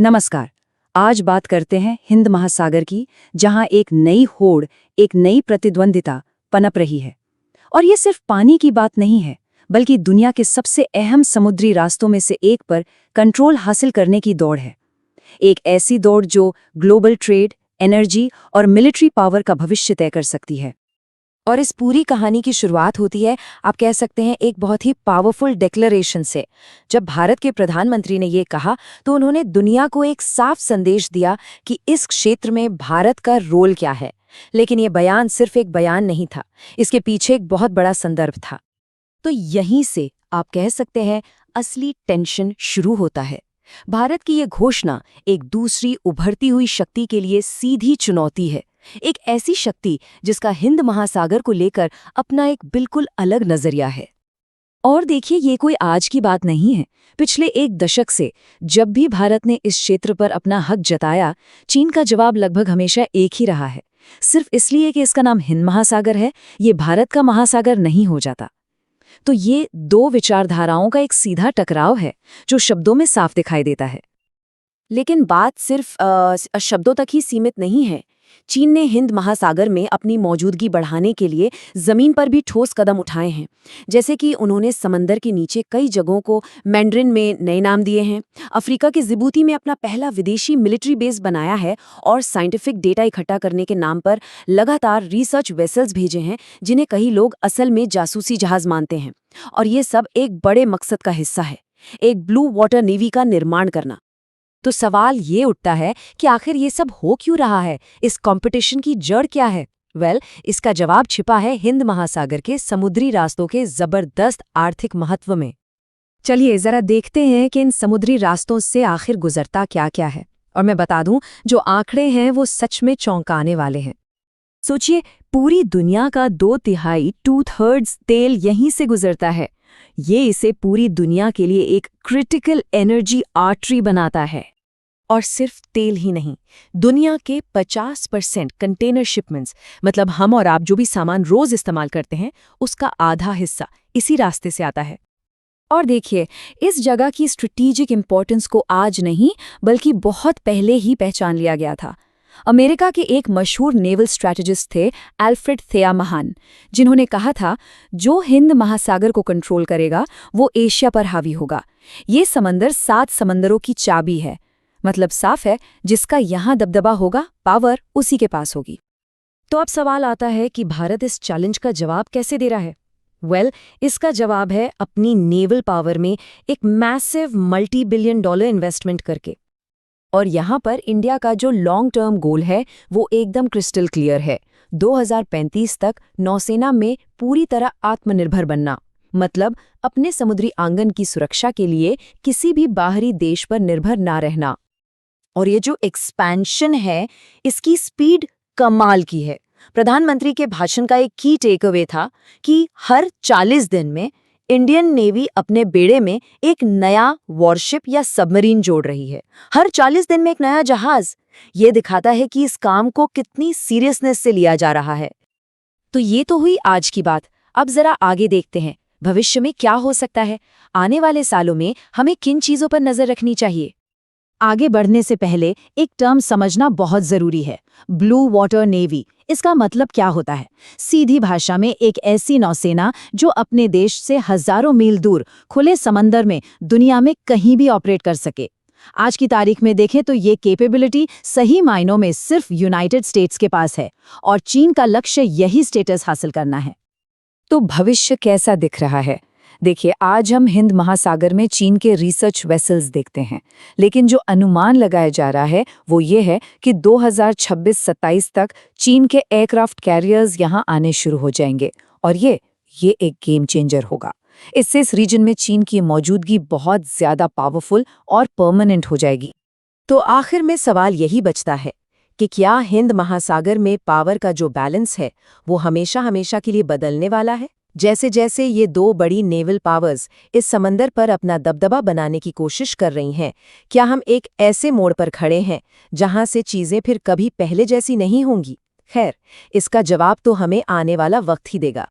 नमस्कार। आज बात करते हैं हिंद महासागर की, जहां एक नई होड़, एक नई प्रतिद्वंदिता पनप रही है। और ये सिर्फ पानी की बात नहीं है, बल्कि दुनिया के सबसे अहम समुद्री रास्तों में से एक पर कंट्रोल हासिल करने की दौड़ है। एक ऐसी दौड़ जो ग्लोबल ट्रेड, एनर्जी और मिलिट्री पावर का भविष्य तय कर सकती है। और इस पूरी कहानी की शुरुआत होती है, आप कह सकते हैं, एक बहुत ही पावरफुल डिक्लेरेशन से। जब भारत के प्रधानमंत्री ने ये कहा तो उन्होंने दुनिया को एक साफ संदेश दिया कि इस क्षेत्र में भारत का रोल क्या है। लेकिन ये बयान सिर्फ एक बयान नहीं था, इसके पीछे एक बहुत बड़ा संदर्भ था। तो यहीं से आप कह सकते हैं असली टेंशन शुरू होता है। भारत की ये घोषणा एक दूसरी उभरती हुई शक्ति के लिए सीधी चुनौती है, एक ऐसी शक्ति जिसका हिंद महासागर को लेकर अपना एक बिल्कुल अलग नजरिया है। और देखिए, ये कोई आज की बात नहीं है। पिछले एक दशक से जब भी भारत ने इस क्षेत्र पर अपना हक जताया, चीन का जवाब लगभग हमेशा एक ही रहा है। सिर्फ इसलिए कि इसका नाम हिंद महासागर है, ये भारत का महासागर नहीं हो जाता। तो ये दो विचारधाराओं का एक सीधा टकराव है, जो शब्दों में साफ दिखाई देता है। लेकिन बात सिर्फ शब्दों तक ही सीमित नहीं है। चीन ने हिंद महासागर में अपनी मौजूदगी बढ़ाने के लिए जमीन पर भी ठोस कदम उठाए हैं। जैसे कि उन्होंने समंदर के नीचे कई जगहों को मैंड्रिन में नए नाम दिए हैं, अफ्रीका के जिबूती में अपना पहला विदेशी मिलिट्री बेस बनाया है और साइंटिफिक डेटा इकट्ठा करने के नाम पर लगातार रिसर्च वेसल्स भेजे हैं, जिन्हें कई लोग असल में जासूसी जहाज मानते हैं। और ये सब एक बड़े मकसद का हिस्सा है, एक ब्लू वाटर नेवी का निर्माण करना। तो सवाल ये उठता है कि आखिर ये सब हो क्यों रहा है? इस कंपटीशन की जड़ क्या है? इसका जवाब छिपा है हिंद महासागर के समुद्री रास्तों के जबरदस्त आर्थिक महत्व में। चलिए जरा देखते हैं कि इन समुद्री रास्तों से आखिर गुजरता क्या-क्या है। और मैं बता दूं, जो आंकड़े हैं वो सच में चौंकाने वाले हैं। सोचिए, पूरी दुनिया का 2/3 2/3 तेल यहीं से गुजरता है। ये इसे पूरी दुनिया के लिए एक क्रिटिकल एनर्जी आर्टरी बनाता है। और सिर्फ तेल ही नहीं, दुनिया के 50% कंटेनर शिपमेंट्स, मतलब हम और आप जो भी सामान रोज इस्तेमाल करते हैं, उसका आधा हिस्सा इसी रास्ते से आता है। और देखिए, इस जगह की स्ट्रेटेजिक इंपॉर्टेंस को आज नहीं बल्कि बहुत पहले ही पहचान लिया गया था। अमेरिका के एक मशहूर नेवल स्ट्रैटेजिस्ट थे अल्फ्रेड थिया महान, जिन्होंने कहा था, जो हिंद महासागर को कंट्रोल करेगा वो एशिया पर हावी होगा। ये समंदर 7 समंदरों की चाबी है। मतलब साफ है, जिसका यहाँ दबदबा होगा, पावर उसी के पास होगी। तो अब सवाल आता है कि भारत इस चैलेंज का जवाब कैसे दे रहा है? इसका जवाब है अपनी नेवल पावर में एक मैसिव $multi-billion इन्वेस्टमेंट करके। और यहाँ पर इंडिया का जो लॉन्ग टर्म गोल है वो एकदम क्रिस्टल क्लियर है। 2035 तक नौसेना में पूरी तरह आत्मनिर्भर बनना, मतलब अपने समुद्री आंगन की सुरक्षा के लिए किसी भी बाहरी देश पर निर्भर ना रहना। और ये जो एक्सपेंशन है, इसकी स्पीड कमाल की है। प्रधानमंत्री के भाषण का एक की टेक अवे था कि हर 40 दिन में इंडियन नेवी अपने बेड़े में एक नया वॉरशिप या सबमरीन जोड़ रही है। हर 40 दिन में एक नया जहाज। ये दिखाता है कि इस काम को कितनी सीरियसनेस से लिया जा रहा है। तो ये तो हुई आज की बात। अब जरा आगे देखते हैं, भविष्य में क्या हो सकता है। आने वाले सालों में हमें किन चीजों पर नजर रखनी चाहिए? आगे बढ़ने से पहले एक टर्म समझना बहुत जरूरी है, ब्लू वाटर नेवी। इसका मतलब क्या होता है? सीधी भाषा में एक ऐसी नौसेना जो अपने देश से हजारों मील दूर खुले समंदर में दुनिया में कहीं भी ऑपरेट कर सके। आज की तारीख में देखें तो ये कैपेबिलिटी सही मायनों में सिर्फ यूनाइटेड स्टेट्स के पास है, और चीन का लक्ष्य यही स्टेटस हासिल करना है। तो भविष्य कैसा दिख रहा है? देखिए, आज हम हिंद महासागर में चीन के रिसर्च वेसल्स देखते हैं, लेकिन जो अनुमान लगाया जा रहा है वो ये है कि 2026-27 तक चीन के एयरक्राफ्ट कैरियर्स यहाँ आने शुरू हो जाएंगे। और ये एक गेम चेंजर होगा। इससे इस रीजन में चीन की मौजूदगी बहुत ज्यादा पावरफुल और परमानेंट हो जाएगी। तो आखिर में सवाल यही बचता है कि क्या हिंद महासागर में पावर का जो बैलेंस है वो हमेशा हमेशा के लिए बदलने वाला है? जैसे जैसे ये दो बड़ी नेवल पावर्स इस समंदर पर अपना दबदबा बनाने की कोशिश कर रही हैं, क्या हम एक ऐसे मोड़ पर खड़े हैं जहां से चीजें फिर कभी पहले जैसी नहीं होंगी? खैर, इसका जवाब तो हमें आने वाला वक्त ही देगा।